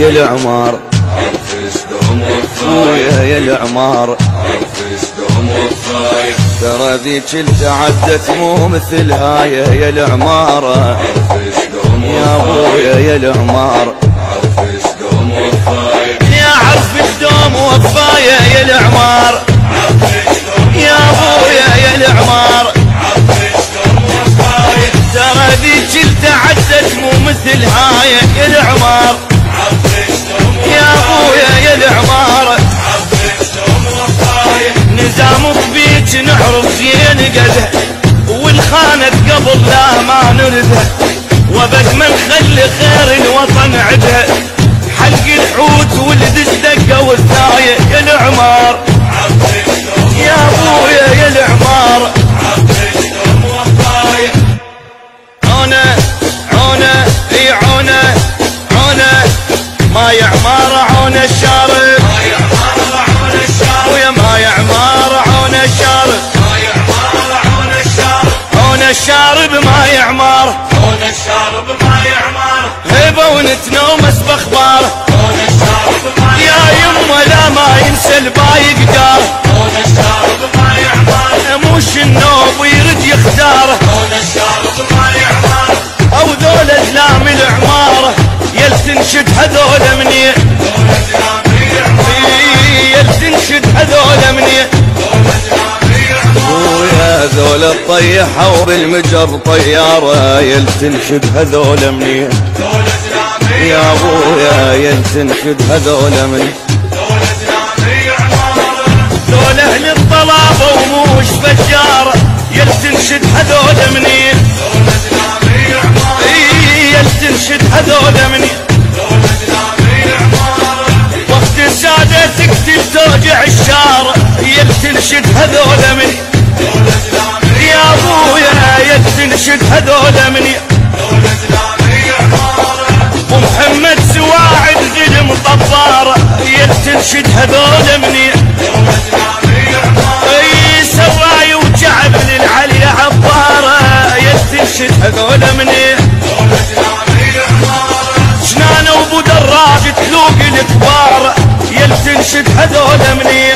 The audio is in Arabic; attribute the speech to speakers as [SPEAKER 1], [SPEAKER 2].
[SPEAKER 1] يا العمار ويا يا العمار ترى ذيك التعدت مو مثل هاي يا العمارة يا ابويا يا العمار يا عرف الدوم وفاية يا العمار يا ابويا يا العمار ترى ذيك التعدت مو مثل هاي يا العمار يا ابويا يا العمار نزام بيك نعرف زين قده والخانة قبل لا ما نرده وبد ما نخلي خير الوطن عده حلق الحوت ولد الدقة والثاية يا العمار يا ابويا يا العمار عونة عونة اي عونة عونة ما يعمار عونة الشارب ويا ما يعمار عونة الشارب عونة الشارب ما يعمار هيبة ونتنومس باخبار يا يمه لا ما ينسى البايق دار موش النوب ويرد يختار او ذول ازلام العمارة يل تنشد هذول مني يل تنشد هذول مني ويا ذول الطيحة وبالمجر طيارة يل تنشد هذول مني يا ابويا يل تنشد هذول مني ذول اهل الطلابة وموش فجارة يل تنشد هذول مني يل تنشد هذول مني وقت السادة تكتب توجع الشارع يل تنشد هذول مني يا ابويا يل تنشد هذول مني ومحمد سواعد ظلم طبارة يل تنشد هذول مني اي سواي وجعب للعلي عبارة يل تنشد هذول مني شنانة وابو دراج تلوق الكبار يل تنشد هذول مني